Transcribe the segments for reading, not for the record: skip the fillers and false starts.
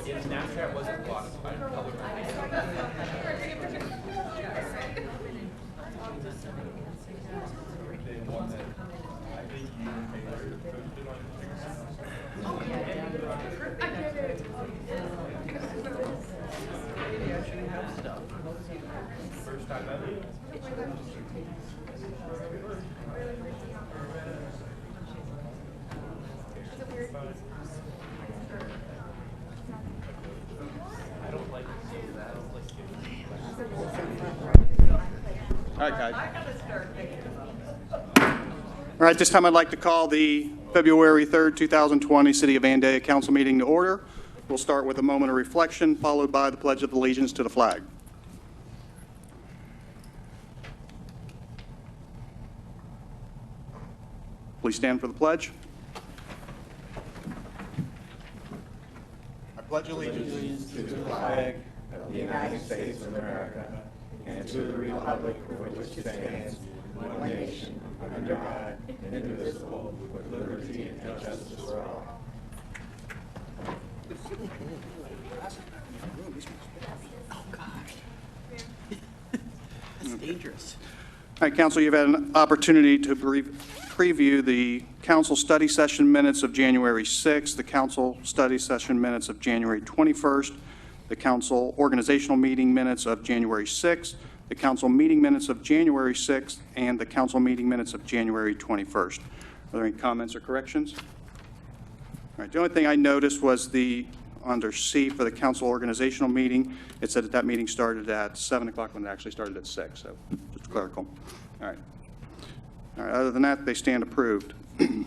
Snapchat wasn't blocked by public. First time ever. I don't like to see that. I don't like to. All right, guys. All right, this time I'd like to call the February 3rd, 2020 City of Vandalia Council meeting to order. We'll start with a moment of reflection, followed by the Pledge of Allegiance to the flag. Please stand for the pledge. I pledge allegiance to the flag of the United States of America and to the republic for which it stands, one nation, under God, indivisible, with liberty and justice for all. Oh, gosh. That's dangerous. All right, Council, you've had an opportunity to preview the council study session minutes of January 6th, the council study session minutes of January 21st, the council organizational meeting minutes of January 6th, the council meeting minutes of January 6th, and the council meeting minutes of January 21st. Are there any comments or corrections? All right, the only thing I noticed was under C for the council organizational meeting, it said that meeting started at 7 o'clock when it actually started at 6, so just clerical. All right. All right, other than that, they stand approved. We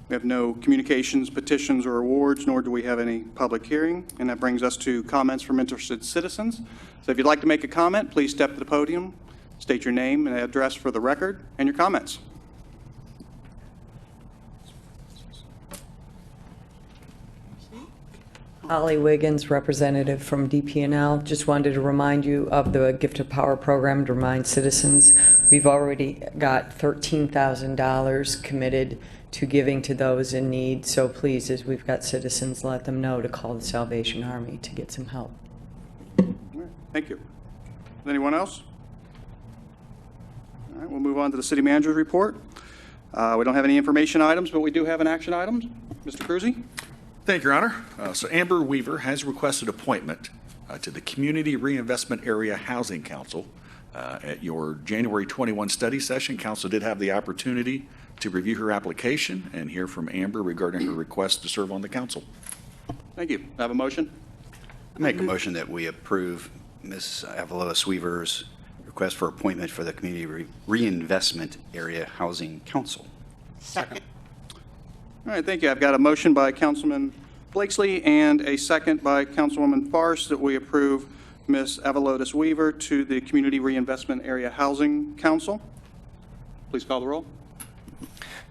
have no communications, petitions, or awards, nor do we have any public hearing. And that brings us to comments from interested citizens. So if you'd like to make a comment, please step to the podium, state your name and address for the record, and your comments. Holly Wiggins, representative from DP&L. Just wanted to remind you of the Gift of Power program to remind citizens. We've already got $13,000 committed to giving to those in need. So please, as we've got citizens, let them know to call the Salvation Army to get some help. All right, thank you. Anyone else? All right, we'll move on to the city manager's report. We don't have any information items, but we do have an action item. Mr. Cruzy? Thank you, Your Honor. So Amber Weaver has requested appointment to the Community Reinvestment Area Housing Council. At your January 21 study session, Council did have the opportunity to review her application and hear from Amber regarding her request to serve on the council. Thank you. I have a motion? I make a motion that we approve Ms. Avalois Weaver's request for appointment for the Community Reinvestment Area Housing Council. Second. All right, thank you. I've got a motion by Councilman Blakesley and a second by Councilwoman Farce that we approve Ms. Avalois Weaver to the Community Reinvestment Area Housing Council. Please call the roll.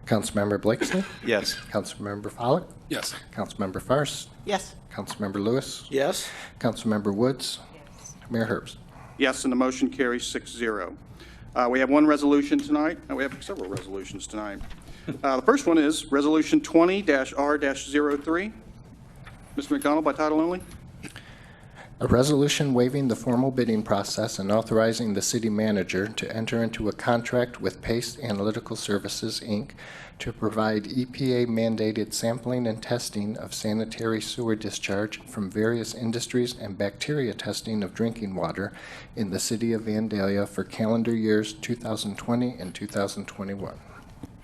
Councilmember Blakesley? Yes. Councilmember Follett? Yes. Councilmember Farce? Yes. Councilmember Lewis? Yes. Councilmember Woods? Mayor Herbst? Yes, and the motion carries 6-0. We have one resolution tonight. We have several resolutions tonight. The first one is Resolution 20-R-03. Mr. McDonald, by title only. A resolution waiving the formal bidding process and authorizing the city manager to enter into a contract with Pace Analytical Services, Inc. to provide EPA-mandated sampling and testing of sanitary sewer discharge from various industries and bacteria testing of drinking water in the city of Vandalia for calendar years 2020 and 2021.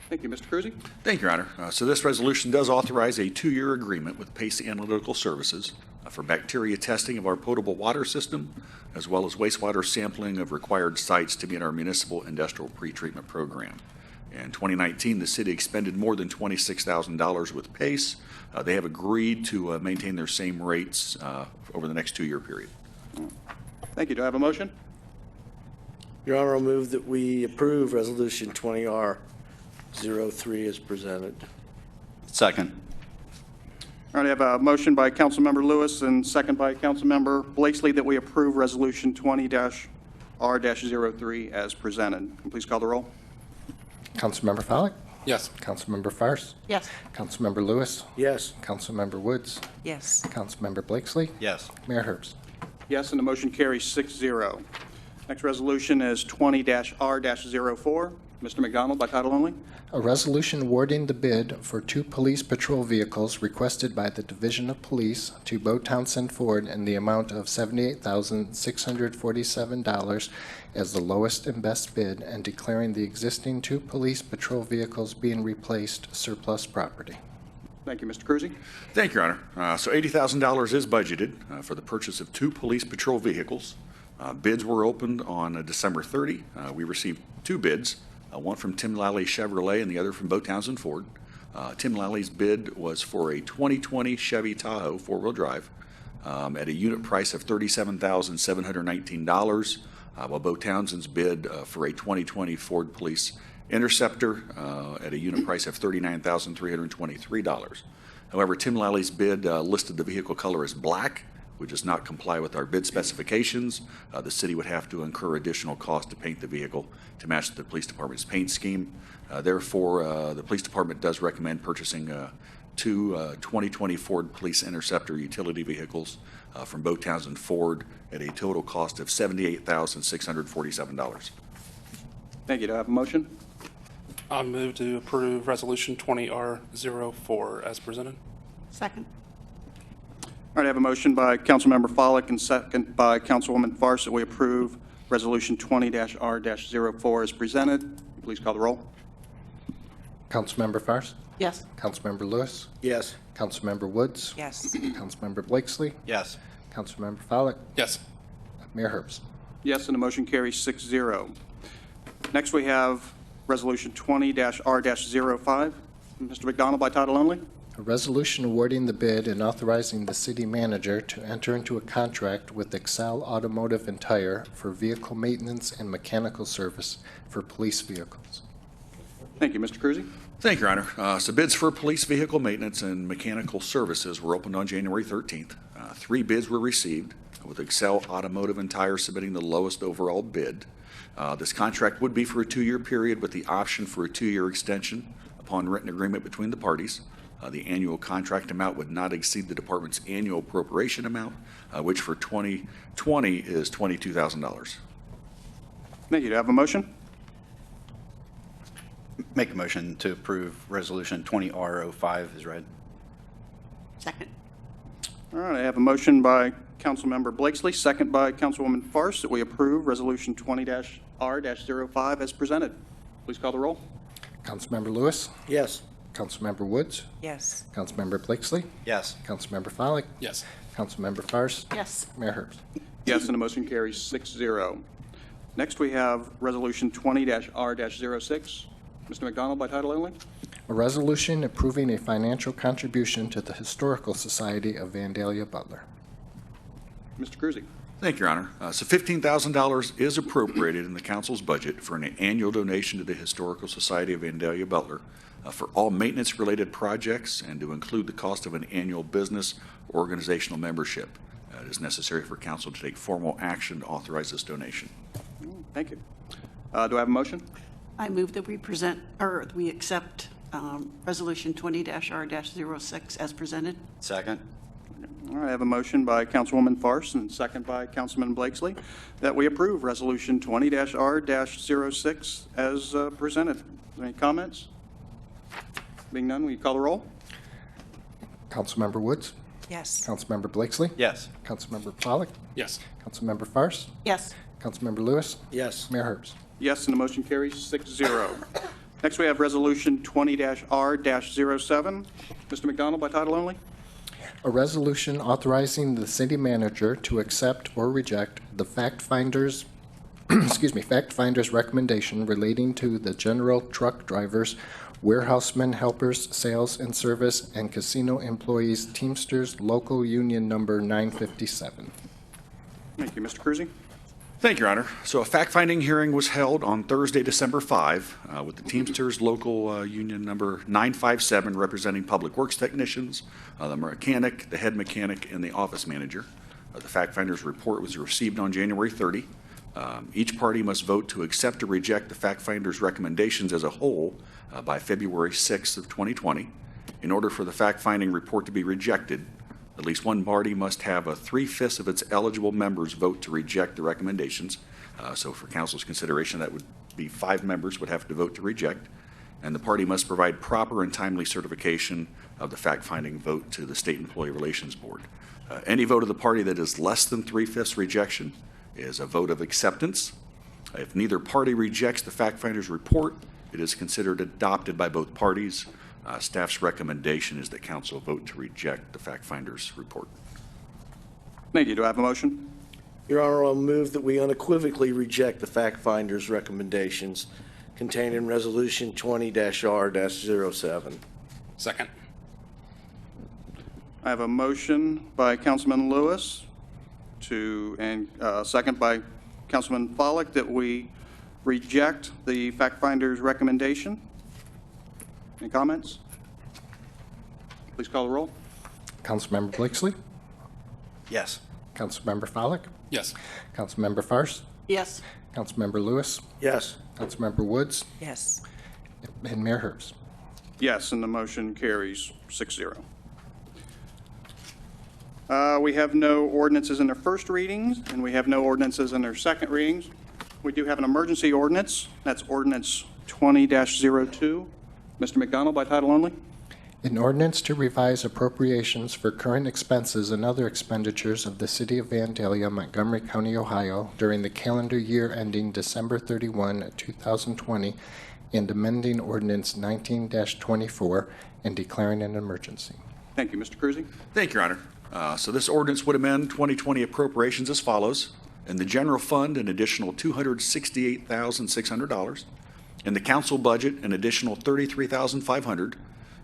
Thank you. Mr. Cruzy? Thank you, Your Honor. So this resolution does authorize a 2-year agreement with Pace Analytical Services for bacteria testing of our potable water system, as well as wastewater sampling of required sites to meet our municipal industrial pretreatment program. In 2019, the city expended more than $26,000 with Pace. They have agreed to maintain their same rates over the next 2-year period. Thank you. Do I have a motion? Your Honor, I'll move that we approve Resolution 20R-03 as presented. Second. All right, I have a motion by Councilmember Lewis and second by Councilmember Blakesley that we approve Resolution 20-R-03 as presented. Can you please call the roll? Councilmember Follett? Yes. Councilmember Fairst, Yes. Councilmember Lewis, Yes. Councilmember Woods, Yes. Councilmember Blakesley, Yes. Mayor Herbst. Yes, and the motion carries 6-0. Next resolution is 20-R-04. Mr. McDonald, by title only. A resolution awarding the bid for 2 police patrol vehicles requested by the Division of Police to Bo Townsend Ford in the amount of $78,647 as the lowest and best bid, and declaring the existing 2 police patrol vehicles being replaced surplus property. Thank you, Mr. Cruzy. Thank you, Your Honor. So $80,000 is budgeted for the purchase of 2 police patrol vehicles. Bids were opened on December 30. We received 2 bids, one from Tim Lally Chevrolet and the other from Bo Townsend Ford. Tim Lally's bid was for a 2020 Chevy Tahoe 4-wheel drive at a unit price of $37,719, while Bo Townsend's bid for a 2020 Ford Police Interceptor at a unit price of $39,323. However, Tim Lally's bid listed the vehicle color as black, which does not comply with our bid specifications. The city would have to incur additional cost to paint the vehicle to match the police department's paint scheme. Therefore, the police department does recommend purchasing 2 2020 Ford Police Interceptor utility vehicles from Bo Townsend Ford at a total cost of $78,647. Thank you. Do I have a motion? I'll move to approve Resolution 20R04 as presented. Second. All right, I have a motion by Councilmember Follick and second by Councilwoman Farce that we approve Resolution 20-R-04 as presented. Please call the roll. Councilmember Fairst, Yes. Councilmember Lewis, Yes. Councilmember Woods, Yes. Councilmember Blakesley, Yes. Councilmember Follett, Yes. Mayor Herbst. Yes, and the motion carries 6-0. Next, we have Resolution 20-R-05. Mr. McDonald, by title only. A resolution awarding the bid and authorizing the city manager to enter into a contract with Excel Automotive and Tire for vehicle maintenance and mechanical service for police vehicles. Thank you, Mr. Cruzy. Thank you, Your Honor. So bids for police vehicle maintenance and mechanical services were opened on January 13th. 3 bids were received, with Excel Automotive and Tire submitting the lowest overall bid. This contract would be for a 2-year period with the option for a 2-year extension upon written agreement between the parties. The annual contract amount would not exceed the department's annual appropriation amount, which for 2020 is $22,000. Thank you. Do I have a motion? Make a motion to approve Resolution 20R05 is read. Second. All right, I have a motion by Councilmember Blakesley, second by Councilwoman Farce, that we approve Resolution 20-R-05 as presented. Please call the roll. Councilmember Lewis, Yes. Councilmember Woods, Yes. Councilmember Blakesley, Yes. Councilmember Follett, Yes. Councilmember Fairst, Yes. Mayor Herbst. Yes, and the motion carries 6-0. Next, we have Resolution 20-R-06. Mr. McDonald, by title only. A resolution approving a financial contribution to the Historical Society of Vandalia Butler. Mr. Cruzy. Thank you, Your Honor. So $15,000 is appropriated in the council's budget for an annual donation to the Historical Society of Vandalia Butler for all maintenance-related projects and to include the cost of an annual business or organizational membership. It is necessary for council to take formal action to authorize this donation. Thank you. Do I have a motion? I move that we accept Resolution 20-R-06 as presented. Second. All right, I have a motion by Councilwoman Farce and second by Councilman Blakesley that we approve Resolution 20-R-06 as presented. Any comments? Being none, will you call the roll? Councilmember Woods, Yes. Councilmember Blakesley, Yes. Councilmember Follett, Yes. Councilmember Fairst, Yes. Councilmember Lewis, Yes. Mayor Herbst. Yes, and the motion carries 6-0. Next, we have Resolution 20-R-07. Mr. McDonald, by title only. A resolution authorizing the city manager to accept or reject the fact finder's recommendation relating to the general truck drivers, warehousemen, helpers, sales and service, and casino employees, Teamsters Local Union Number 957. Thank you, Mr. Cruzy. Thank you, Your Honor. So a fact-finding hearing was held on Thursday, December 5, with the Teamsters Local Union Number 957 representing public works technicians, the mechanic, the head mechanic, and the office manager. The fact finder's report was received on January 30. Each party must vote to accept or reject the fact finder's recommendations as a whole by February 6th of 2020. In order for the fact-finding report to be rejected, at least one party must have a 3/5 of its eligible members vote to reject the recommendations. So for council's consideration, that would be 5 members would have to vote to reject. And the party must provide proper and timely certification of the fact-finding vote to the State Employee Relations Board. Any vote of the party that is less than 3/5 rejection is a vote of acceptance. If neither party rejects the fact-finder's report, it is considered adopted by both parties. Staff's recommendation is that council vote to reject the fact-finder's report. Thank you. Do I have a motion? Your Honor, I'll move that we unequivocally reject the fact finder's recommendations contained in Resolution 20-R-07. Second. I have a motion by Councilman Lewis and second by Councilman Follick that we reject the fact finder's recommendation. Any comments? Please call the roll. Councilmember Blakeslee, Yes. Councilmember Follick, Yes. Councilmember Fairst, Yes. Councilmember Lewis, Yes. Councilmember Woods, Yes. and Mayor Herbst. Yes, and the motion carries 6-0. We have no ordinances in their first readings, and we have no ordinances in their second readings. We do have an emergency ordinance. That's ordinance 20-02. Mr. McDonald, by title only. An ordinance to revise appropriations for current expenses and other expenditures of the City of Vandalia, Montgomery County, Ohio during the calendar year ending December 31, 2020, and amending Ordinance 19-24 and declaring an emergency. Thank you. Mr. Cruzy. Thank you, Your Honor. So this ordinance would amend 2020 appropriations as follows. In the general fund, an additional $268,600. In the council budget, an additional $33,500,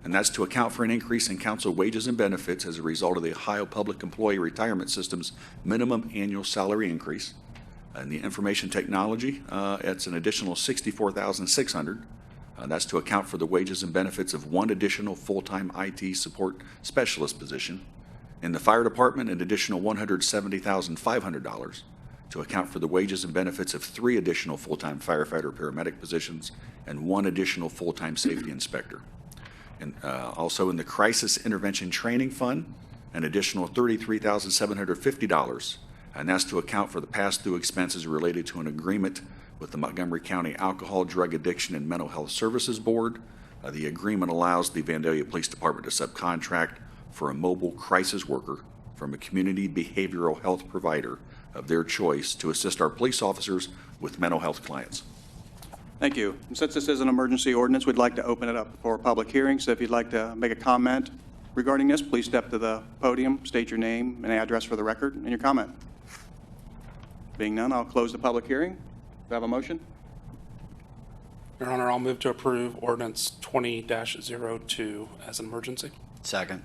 and that's to account for an increase in council wages and benefits as a result of the Ohio Public Employee Retirement System's minimum annual salary increase. In the information technology, it's an additional $64,600. That's to account for the wages and benefits of one additional full-time IT support specialist position. In the fire department, an additional $170,500. To account for the wages and benefits of 3 additional full-time firefighter paramedic positions and 1 additional full-time safety inspector. And also in the Crisis Intervention Training Fund, an additional $33,750, and that's to account for the pass-through expenses related to an agreement with the Montgomery County Alcohol, Drug Addiction, and Mental Health Services Board. The agreement allows the Vandalia Police Department to subcontract for a mobile crisis worker from a community behavioral health provider of their choice to assist our police officers with mental health clients. Thank you. And since this is an emergency ordinance, we'd like to open it up for a public hearing. So if you'd like to make a comment regarding this, please step to the podium, state your name and address for the record, and your comment. Being none, I'll close the public hearing. Do I have a motion? Your Honor, I'll move to approve ordinance 20-02 as an emergency. Second.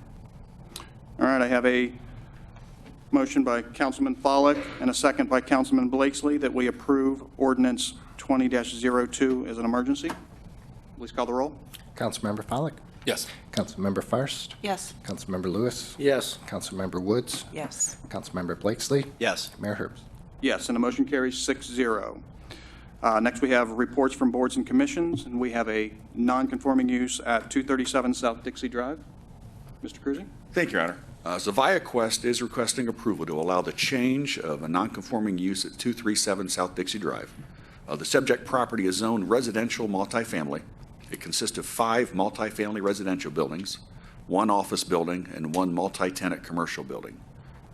All right, I have a motion by Councilman Follick and a second by Councilman Blakeslee that we approve ordinance 20-02 as an emergency. Please call the roll. Councilmember Follick, Yes. Councilmember Fairst, Yes. Councilmember Lewis, Yes. Councilmember Woods, Yes. Councilmember Blakeslee, Yes. Mayor Herbst. Yes, and the motion carries 6-0. Next, we have reports from boards and commissions, and we have a non-conforming use at 237 South Dixie Drive. Mr. Cruzy? Thank you, Your Honor. Zavia Quest is requesting approval to allow the change of a non-conforming use at 237 South Dixie Drive. The subject property is zoned residential multifamily. It consists of 5 multifamily residential buildings, 1 office building, and 1 multi-tenant commercial building.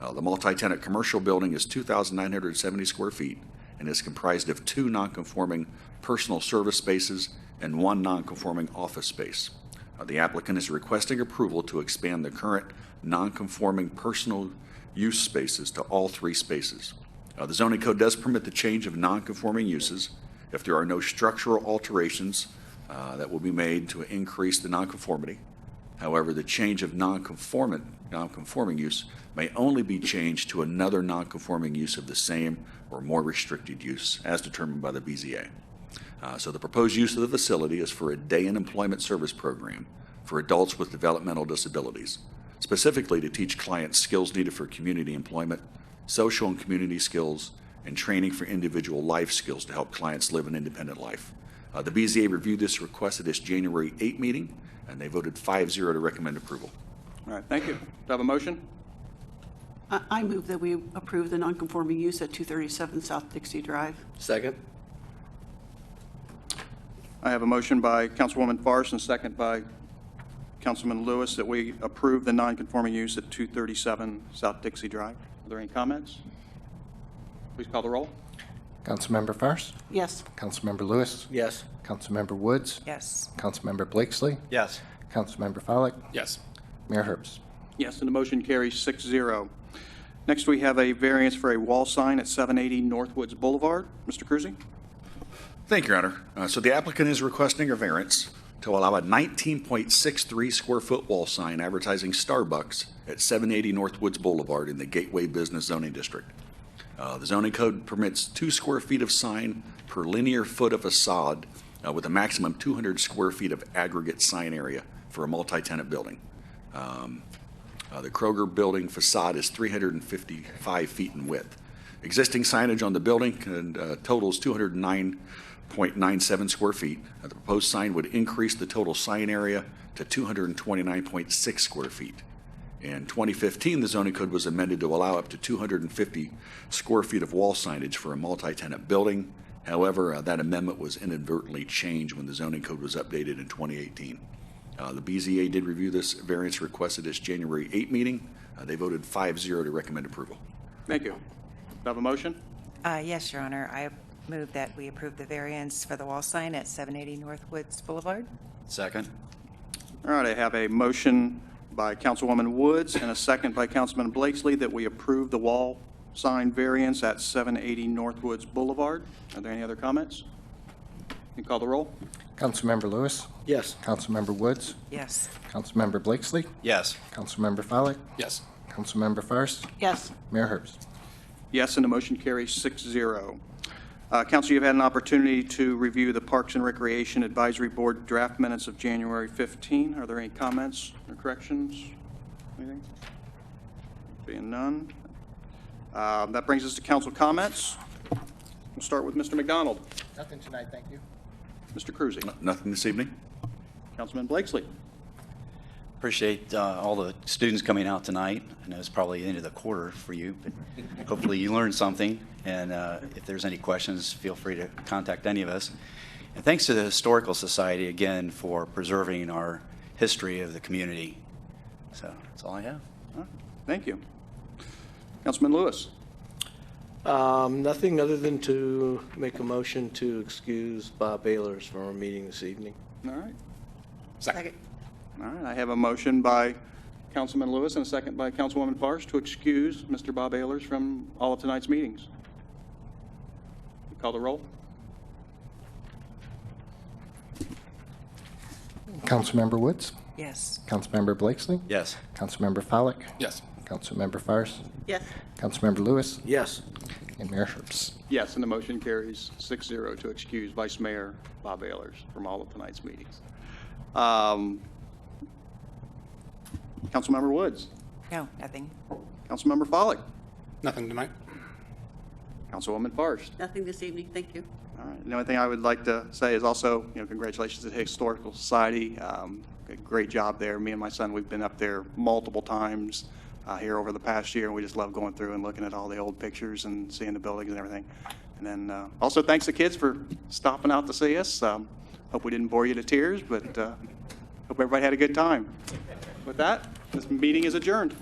The multi-tenant commercial building is 2,970 square feet and is comprised of 2 non-conforming personal service spaces and 1 non-conforming office space. The applicant is requesting approval to expand the current non-conforming personal use spaces to all 3 spaces. The zoning code does permit the change of non-conforming uses if there are no structural alterations that will be made to increase the nonconformity. However, the change of non-conforming use may only be changed to another non-conforming use of the same or more restricted use as determined by the BZA. So the proposed use of the facility is for a day and employment service program for adults with developmental disabilities, specifically to teach clients skills needed for community employment, social and community skills, and training for individual life skills to help clients live an independent life. The BZA reviewed this request at its January 8 meeting, and they voted 5-0 to recommend approval. All right, thank you. Do I have a motion? I move that we approve the nonconforming use at 237 South Dixie Drive. Second? I have a motion by Councilwoman Farce and second by Councilman Lewis that we approve the non-conforming use at 237 South Dixie Drive. Are there any comments? Please call the roll. Councilmember Farce, Yes. Councilmember Lewis, Yes. Councilmember Woods, Yes. Councilmember Blakesley, Yes. Councilmember Follak, Yes. Mayor Herbst. Yes, and the motion carries 6-0. Next, we have a variance for a wall sign at 780 Northwoods Boulevard. Mr. Cruzy? Thank you, Your Honor. So the applicant is requesting a variance to allow a 19.63 square foot wall sign advertising Starbucks at 780 Northwoods Boulevard in the Gateway Business Zoning District. The zoning code permits 2 square feet of sign per linear foot of facade with a maximum 200 square feet of aggregate sign area for a multi-tenant building. The Kroger building facade is 355 feet in width. Existing signage on the building totals 209.97 square feet. The proposed sign would increase the total sign area to 229.6 square feet. In 2015, the zoning code was amended to allow up to 250 square feet of wall signage for a multi-tenant building. However, that amendment was inadvertently changed when the zoning code was updated in 2018. The BZA did review this variance request at its January 8 meeting. They voted 5-0 to recommend approval. Thank you. Do I have a motion? Yes, Your Honor. I move that we approve the variance for the wall sign at 780 Northwoods Boulevard. Second? All right, I have a motion by Councilwoman Woods and a second by Councilman Blakesley that we approve the wall sign variance at 780 Northwoods Boulevard. Are there any other comments? You call the roll. Councilmember Lewis, Yes. Councilmember Woods, Yes. Councilmember Blakesley, Yes. Councilmember Follak, Yes. Councilmember Farce, Yes. Mayor Herbst. Yes, and the motion carries 6-0. Council, you've had an opportunity to review the Parks and Recreation Advisory Board draft minutes of January 15. Are there any comments or corrections? Anything? Being none. That brings us to council comments. We'll start with Mr. McDonald. Nothing tonight, thank you. Mr. Cruzy. Nothing this evening? Councilman Blakesley. Appreciate all the students coming out tonight. I know it's probably the end of the quarter for you, but hopefully you learned something. And if there's any questions, feel free to contact any of us. And thanks to the Historical Society, again, for preserving our history of the community. So that's all I have. All right, thank you. Councilman Lewis. Nothing other than to make a motion to excuse Bob Baylors from our meeting this evening. All right. Second. All right, I have a motion by Councilman Lewis and a second by Councilwoman Farce to excuse Mr. Bob Ehlers from all of tonight's meetings. You call the roll? Councilmember Woods, Yes. Councilmember Blakesley, Yes. Councilmember Follak, Yes. Councilmember Farce, Yes. Councilmember Lewis, Yes. and Mayor Herbst. Yes, and the motion carries 6-0 to excuse Vice Mayor Bob Ehlers from all of tonight's meetings. Councilmember Woods. No, nothing. Councilmember Follak. Nothing tonight. Councilwoman Farce. Nothing this evening. Thank you. All right. The only thing I would like to say is also, congratulations to the Historical Society. Great job there. Me and my son, we've been up there multiple times here over the past year, and we just love going through and looking at all the old pictures and seeing the buildings and everything. And then also thanks to kids for stopping out to see us. Hope we didn't bore you to tears, but hope everybody had a good time. With that, this meeting is adjourned.